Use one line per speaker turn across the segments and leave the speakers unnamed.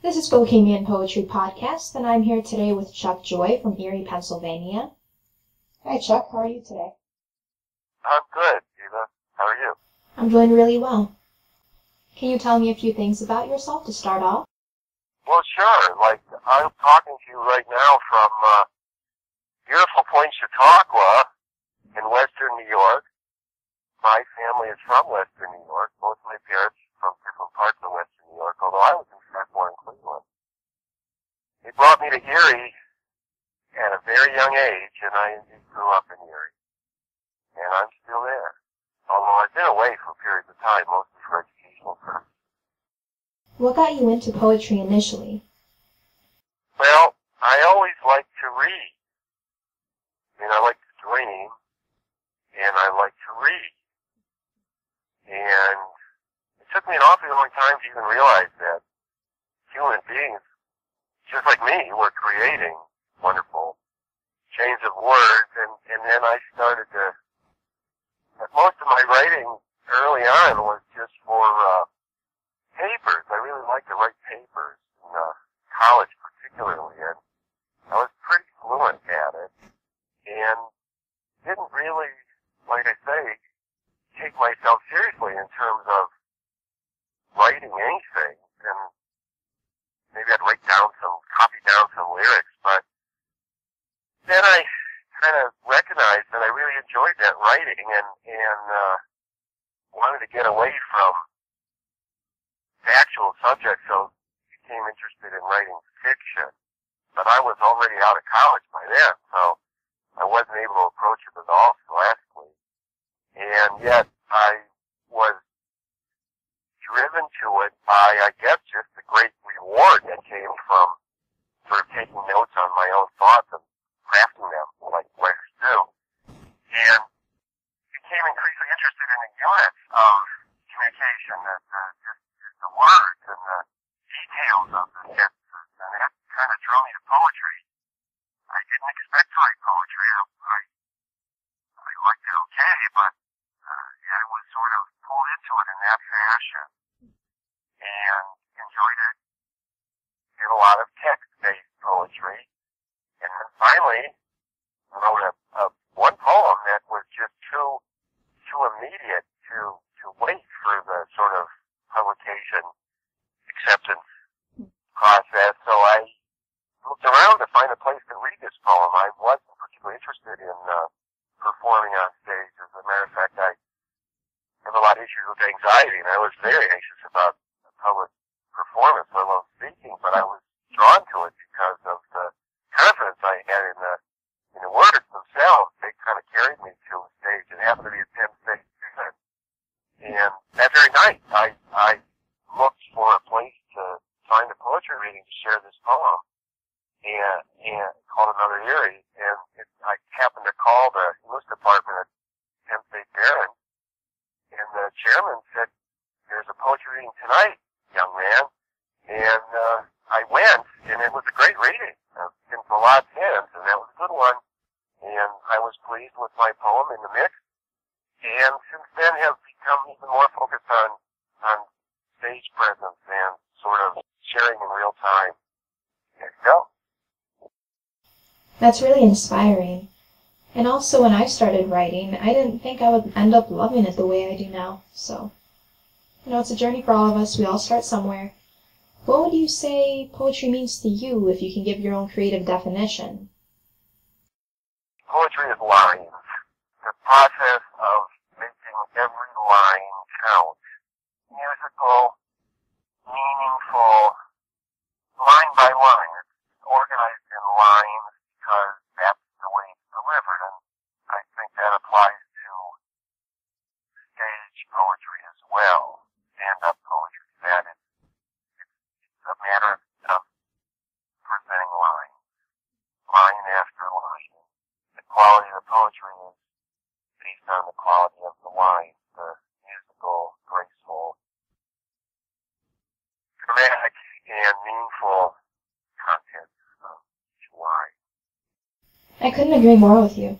This is Poehemian Poetry Podcast, and I'm here today with Chuck Joy from Erie, Pennsylvania. Hi, Chuck. How are you today?
I'm good, Eva. How are you?
I'm doing really well. Can you tell me a few things about yourself to start off?
Well, sure. I'm talking to you right now from beautiful Point Chautauqua in western New York. My family is from western New York. Both my parents from different parts of western New York, although I was in fact born in Cleveland. They brought me to Erie at a very young age, and I indeed grew up in Erie. And I'm still there. Although I've been away for periods of time, mostly for educational purposes.
What got you into poetry initially?
Well, I always liked to read. I like to dream, and I like to read. And it took me an awfully long time to even realize that human beings, just like me, were creating wonderful chains of words, and then I started to, most of my writing early on was just for papers. I really liked to write papers in college particularly, and I was pretty fluent at it, and didn't really, like I say, take myself seriously in terms of writing anything, and maybe I'd copy down some lyrics, but then I kind of recognized that I really enjoyed that writing and wanted to get away from the actual subject, so became interested in writing fiction. But I was already out of college by then, so I wasn't able to approach it at all scholastically. And yet I was driven to it by, I guess, just the great reward that came from sort of taking notes on my own thoughts and crafting them like writers do. And became increasingly interested in the units of communication, just the words and the details of the sentences, and that kind of drew me to poetry. I didn't expect to write poetry. I liked it okay, but I was sort of pulled into it in that fashion and enjoyed it. Did a lot of text-based poetry, and then finally wrote one poem that was just too immediate to wait for the sort of publication acceptance process. So I looked around to find a place to read this poem. I wasn't particularly interested in performing on stage. As a matter of fact, I have a lot of issues with anxiety, and I was very anxious about public performance, let alone speaking, but I was drawn to it because of the confidence I had in the words themselves. They kind of carried me to a stage. It happened to be a Penn State event. And that very night, I looked for a place to find a poetry reading to share this poem, and called Another Erie, and I happened to call the English department at Penn State there, and the chairman said, "There's a poetry reading tonight, young man." And I went, and it was a great reading. In for lots of hands, and that was a good one. And I was pleased with my poem in the mix, and since then have become even more focused on stage presence and sort of sharing in real time. There you go.
That's really inspiring. And also, when I started writing, I didn't think I would end up loving it the way I do now. So, it's a journey for all of us. We all start somewhere. What would you say poetry means to you if you can give your own creative definition?
Poetry is lines. The process of making every line count. Musical, meaningful, line by line. It's organized in lines because that's the way it's delivered, and I think that applies to stage poetry as well, stand-up poetry. That it's a matter of presenting lines, line after line. The quality of the poetry is based on the quality of the lines, the musical, graceful, dramatic, and meaningful content of each line.
I couldn't agree more with you.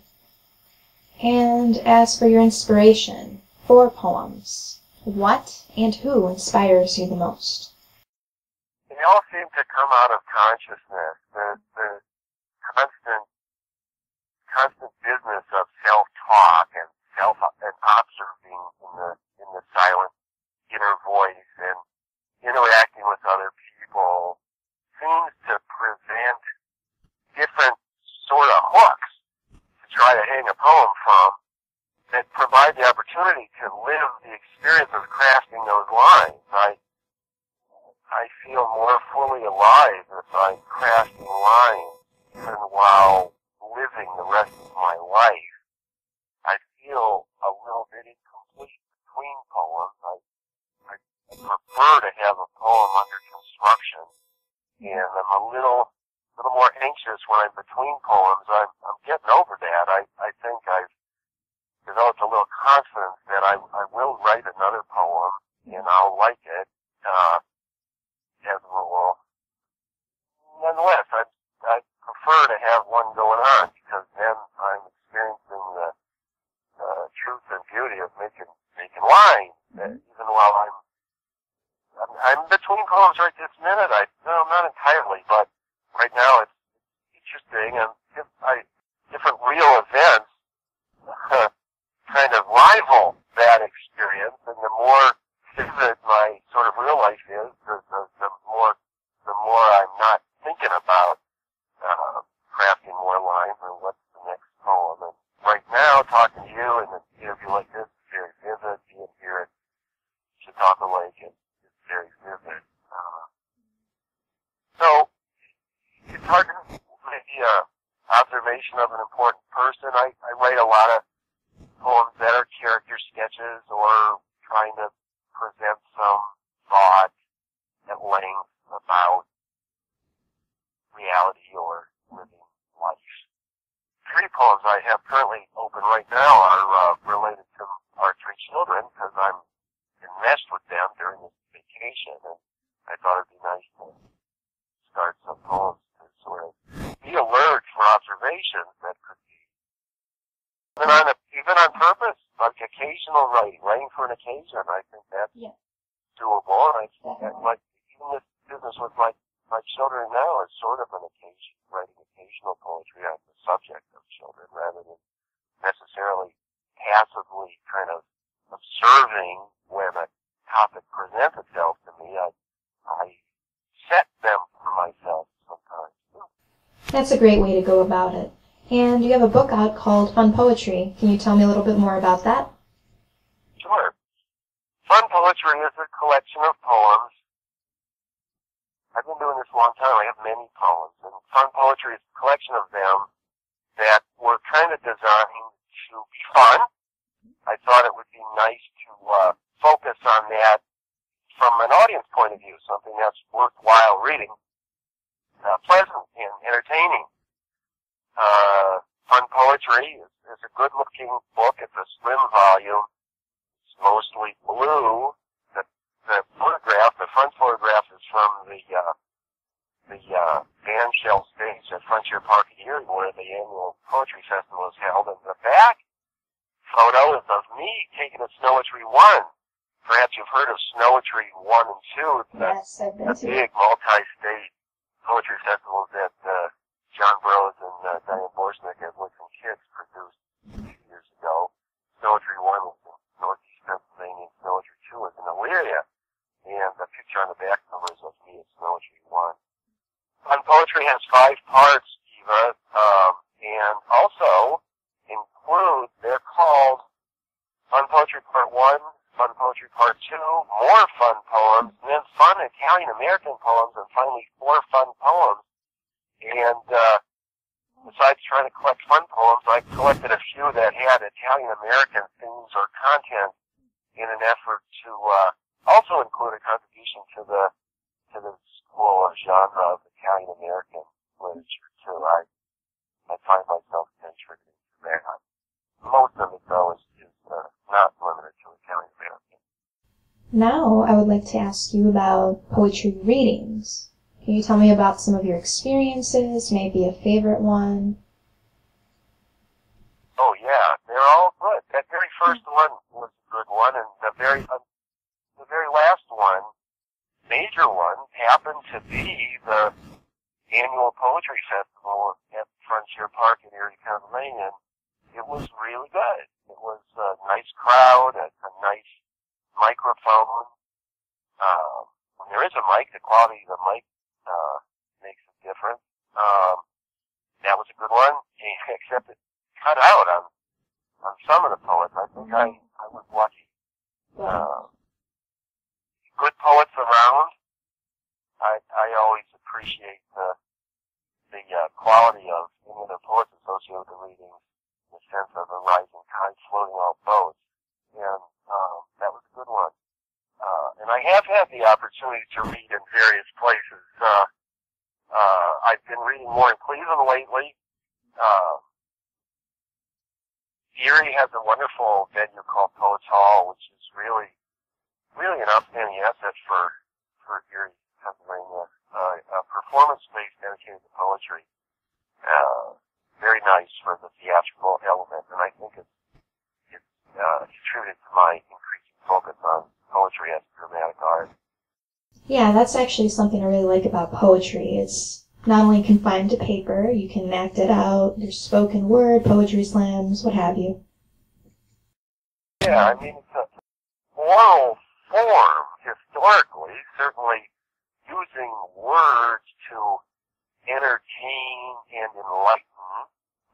And as for your inspiration for poems, what and who inspires you the most?
all seem to come out of consciousness. The constant business of self-talk and observing in the silent inner voice and interacting with other people seems to present different sort of hooks to try to hang a poem from that provide the opportunity to live the experience of crafting those lines. I feel more fully alive if I'm crafting lines than while living the rest of my life. I feel a little bit incomplete between poems. I prefer to have a poem under construction, and I'm a little more anxious when I'm between poems. I'm getting over that. I think I've developed a little confidence that I will write another poem, and I'll like it, as a rule. Nonetheless, I prefer to have one going on, because then I'm experiencing the truth and beauty of making lines, even while I'm between poems right this minute. No, not entirely, but right now it's interesting, and different real events kind of rival that experience, and the more vivid my sort of real life is, the more I'm not thinking about crafting more lines or what's the next poem. And right now, talking to you in an interview like this is very vivid. Being here at Chautauqua Lake is very vivid. So it's hard to maybe observation of an important person. I write a lot of poems that are character sketches or trying to present some thought at length about reality or living life. 3 poems I have currently open right now are related to our 3 children, because I'm enmeshed with them during this vacation, and I thought it'd be nice to start some poems to sort of be alert for observations that could be even on purpose, like occasional writing for an occasion. I think that's doable, and like even this business with my children now is sort of an occasion, writing occasional poetry on the subject of children rather than necessarily passively kind of observing when a topic presents itself to me. I set them for myself sometimes.
That's a great way to go about it. And you have a book out called Fun Poetry. Can you tell me a little bit more about that?
Sure. Fun Poetry is a collection of poems. I've been doing this a long time. I have many poems. And Fun Poetry is a collection of them that were kind of designed to be fun. I thought it would be nice to focus on that from an audience point of view, something that's worthwhile reading, pleasant and entertaining. Fun Poetry is a good-looking book. It's a slim volume. It's mostly blue. The photograph, the front photograph, is from the bandshell stage at Frontier Park in Erie, where the annual poetry festival is held. And the back photo is of me taking a Snowitree 1. Perhaps you've heard of Snowitree 1 and 2.
Yes, I've been to
the big multi-state poetry festivals that John Burroughs and Diane Borsnick and Winston Kids produced a few years ago. Snowitree 1 was in northeast Pennsylvania, and Snowitree 2 was in Erie. And the picture on the back cover is of me at Snowitree 1. Fun Poetry has 5 parts, Eva, and also include, they're called Fun Poetry Part 1, Fun Poetry Part 2, more fun poems, and then fun Italian-American poems, and finally 4 fun poems. And besides trying to collect fun poems, I collected a few that had Italian-American themes or content in an effort to also include a contribution to the school or genre of Italian-American literature, too. I find myself contributing to that. Most of it, though, is not limited to Italian-American.
Now I would like to ask you about poetry readings. Can you tell me about some of your experiences, maybe a favorite one?
Oh, yeah, they're all good. That very first one was a good one, and the very last one, major one, happened happened to be the annual poetry festival at Frontier Park in Erie, Pennsylvania. It was really good. It was a nice crowd, a nice microphone. When there is a mic, the quality of the mic makes a difference. That was a good one, except it cut out on some of the poets. I think I was lucky. Good poets around. I always appreciate the quality of any of the poets associated with the readings, the sense of a rising tide floating all boats, and that was a good one. And I have had the opportunity to read in various places. I've been reading more in Cleveland lately. Erie has a wonderful venue called Poets Hall, which is really an outstanding asset for Erie, Pennsylvania. A performance space dedicated to poetry. Very nice for the theatrical element, and I think it's contributed to my increasing focus on poetry as a dramatic art.
Yeah, that's actually something I really like about poetry. It's not only confined to paper, you can act it out, there's spoken word, poetry slams, what have you.
Yeah, I mean, it's a oral form, historically, certainly using words to entertain and enlighten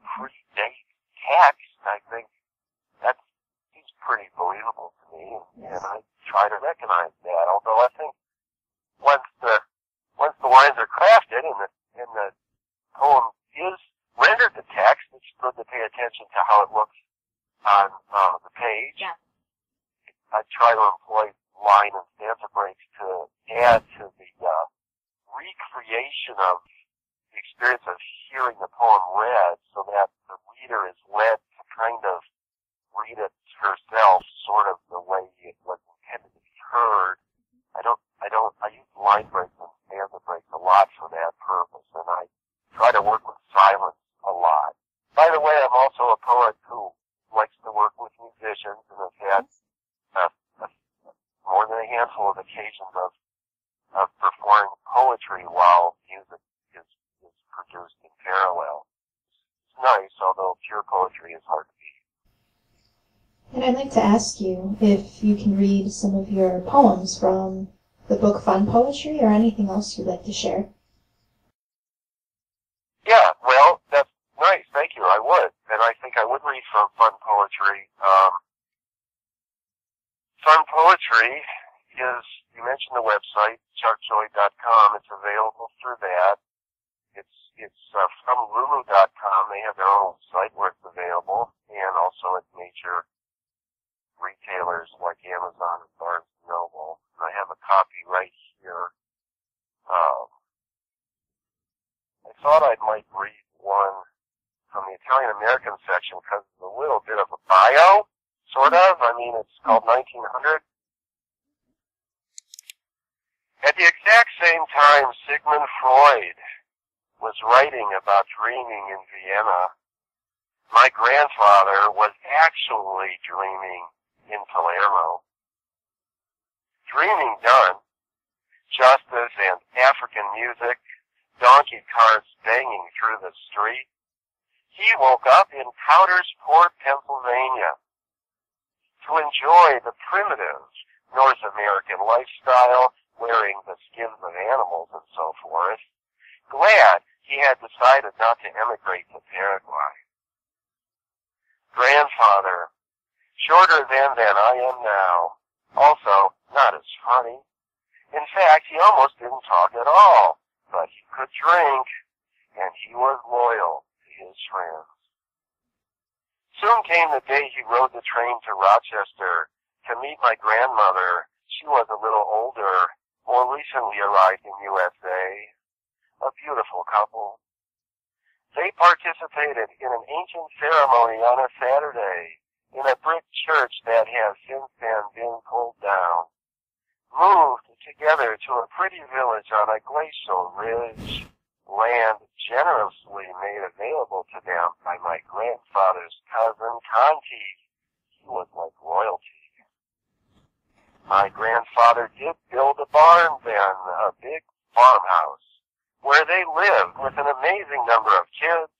predate text. I think that seems pretty believable to me, and I try to recognize that, although I think once the lines are crafted and the poem is rendered to text, it's good to pay attention to how it looks on the page.
Yeah.
I try to employ line and stanza breaks to add to the recreation of the experience of hearing the poem read, so that the reader is led to kind of read it herself, sort of the way it was intended to be heard. I use line breaks and stanza breaks a lot for that purpose, and I try to work with silence a lot. By the way, I'm also a poet who likes to work with musicians, and have had more than a handful of occasions of performing poetry while music is produced in parallel. It's nice, although pure poetry is hard to beat.
And I'd like to ask you if you can read some of your poems from the book Fun Poetry, or anything else you'd like to share.
Yeah, well, that's nice. Thank you. I would. And I think I would read some fun poetry. Fun poetry is, you mentioned the website, chuckjoy.com. It's available through that. It's from lulu.com. They have their own site where it's available, and also at major retailers like Amazon and Barnes & Noble. And I have a copy right here. I thought I might read one from the Italian-American section because it's a little bit of a bio, sort of. I mean, it's called 1900. At the exact same time Sigmund Freud was writing about dreaming in Vienna, my grandfather was actually dreaming in Palermo. Dreaming done, justice and African music, donkey carts banging through the street, he woke up in Coudersport, Pennsylvania, to enjoy the primitive North American lifestyle, wearing the skins of animals and so forth, glad he had decided not to emigrate to Paraguay. Grandfather, shorter then than I am now, also not as funny. In fact, he almost didn't talk at all, but he could drink, and he was loyal to his friends. Soon came the day he rode the train to Rochester to meet my grandmother. She was a little older, more recently arrived in USA, a beautiful couple. They participated in an ancient ceremony on a Saturday in a brick church that has since then been pulled down. Moved together to a pretty village on a glacial ridge, land generously made available to them by my grandfather's cousin Conti. He was like royalty. My grandfather did build a barn then, a big farmhouse, where they lived with an amazing number of kids,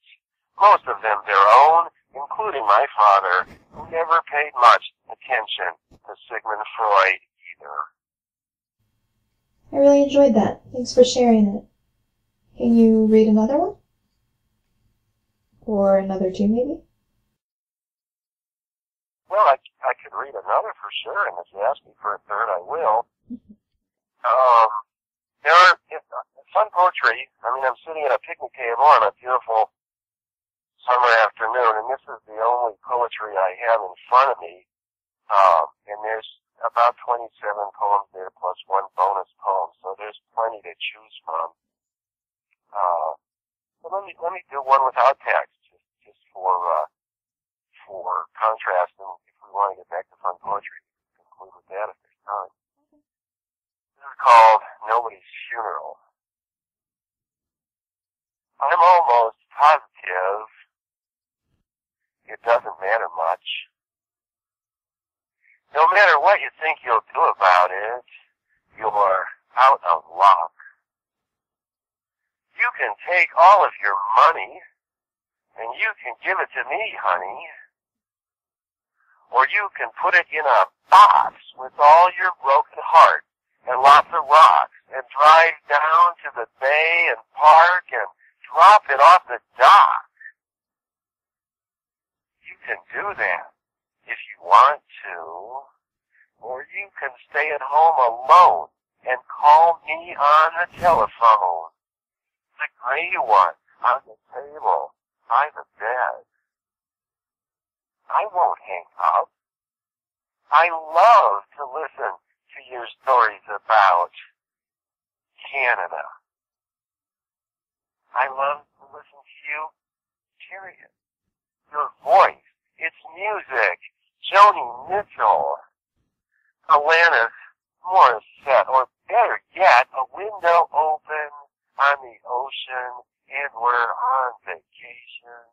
most of them their own, including my father, who never paid much attention to Sigmund Freud either.
I really enjoyed that. Thanks for sharing it. Can you read another one? Or another two, maybe?
Well, I could read another for sure, and if you ask me for a third, I will. There are fun poetry. I mean, I'm sitting at a picnic table on a beautiful summer afternoon, and this is the only poetry I have in front of me. And there's about 27 poems there, plus one bonus poem, so there's plenty to choose from. But let me do one without text, just for contrast, and if we want to get back to fun poetry, we can conclude with that if there's time. This is called Nobody's Funeral. I'm almost positive it doesn't matter much. No matter what you think you'll do about it, you're out of luck. You can take all of your money, and you can give it to me, honey. Or you can put it in a box with all your broken heart and lots of rocks and drive down to the bay and park and drop it off the dock. You can do that if you want to. Or you can stay at home alone and call me on the telephone. The gray one on the table by the bed. I won't hang up. I love to listen to your stories about Canada. I love to listen to you, period. Your voice, it's music. Joni Mitchell, Alanis Morissette, or better yet, a window open on the ocean and we're on vacation.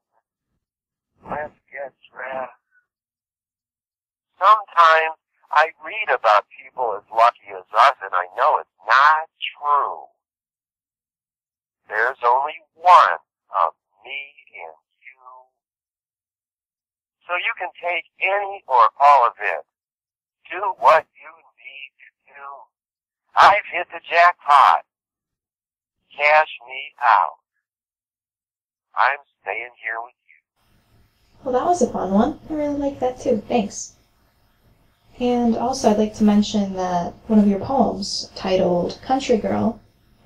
Let's get dressed. Sometimes I read about people as lucky as us, and I know it's not true. There's only one of me and you. So you can take any or all of it. Do what you need to do. I've hit the jackpot. Cash me out. I'm staying here with you.
Well, that was a fun one. I really like that too. Thanks. And also, I'd like to mention that one of your poems, titled Country Girl,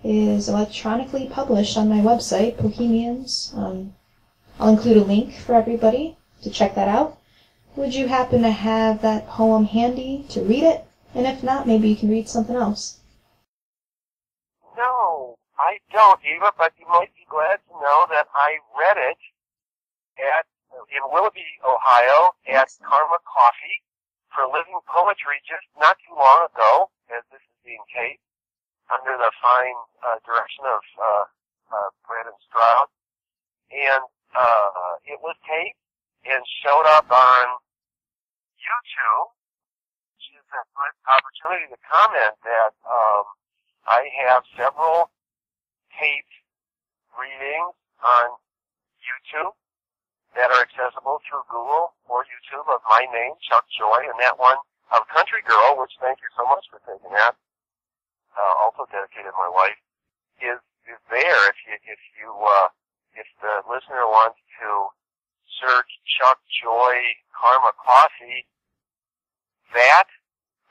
is electronically published on my website, Poehemian's. I'll include a link for everybody to check that out. Would you happen to have that poem handy to read it? And if not, maybe you can read something else.
No, I don't, Eva, but you might be glad to know that I read it in Willoughby, Ohio, at Karma Coffee for Living Poetry just not too long ago, as this is being taped, under the fine direction of Brandon Stroud. And it was taped and showed up on YouTube, which is a good opportunity to comment that I have several taped readings on YouTube that are accessible through Google or YouTube of my name, Chuck Joy, and that one of Country Girl, which thank you so much for taking that, also dedicated to my wife, is there if the listener wants to search Chuck Joy Karma Coffee. That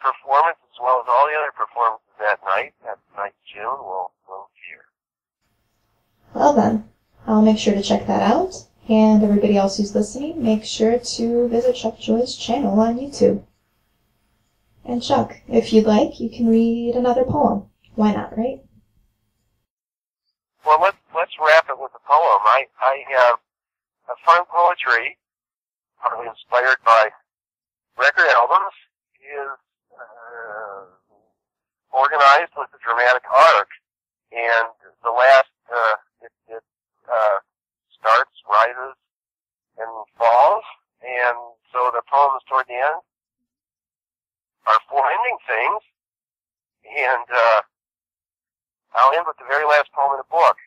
performance, as well as all the other performances that night June, will appear.
Well then, I'll make sure to check that out. And everybody else who's listening, make sure to visit Chuck Joy's channel on YouTube. And Chuck, if you'd like, you can read another poem. Why not, right?
Well, let's wrap it with a poem. I have a fun poetry, partly inspired by record albums, is organized with a dramatic arc. And the last, it starts, rises, and falls. And so the poems toward the end are four ending things. And I'll end with the very last poem in the book.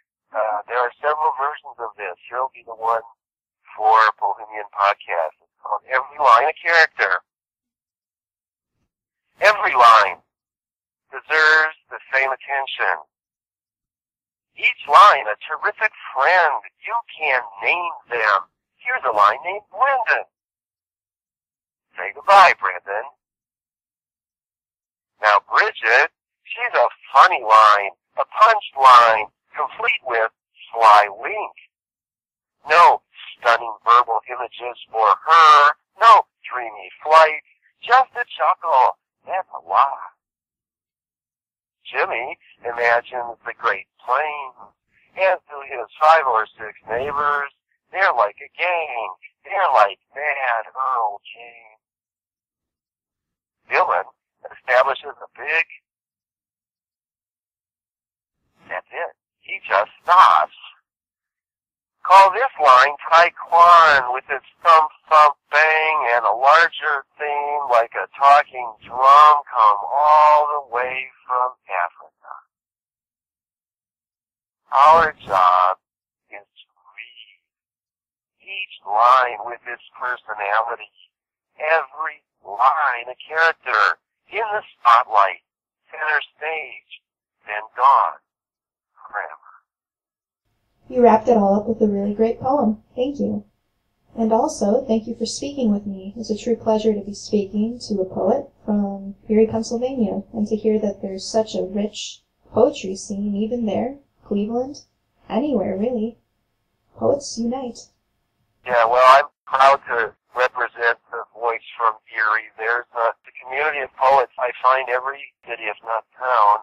There are several versions of this. Here will be the one for Poehemian podcast. It's called Every Line a Character. Every line deserves the same attention. Each line a terrific friend. You can name them. Here's a line named Brendan. Say goodbye, Brendan. Now, Bridget, she's a funny line, a punch line, complete with sly wink. No stunning verbal images for her, no dreamy flight, just a chuckle. That's a lot. Jimmy imagines the Great Plains, as do his 5 or 6 neighbors. They're like a gang. They're like Mad Earl James. Dylan establishes a big... That's it. He just stops. Call this line Taekwon with its thump thump bang and a larger theme like a talking drum come all the way from Africa. Our job is to read each line with its personality, every line a character, in the spotlight, center stage, then gone forever.
You wrapped it all up with a really great poem. Thank you. And also, thank you for speaking with me. It's a true pleasure to be speaking to a poet from Erie, Pennsylvania, and to hear that there's such a rich poetry scene even there, Cleveland, anywhere really. Poets unite.
Yeah, well, I'm proud to represent the voice from Erie. There's a community of poets I find every city, if not town,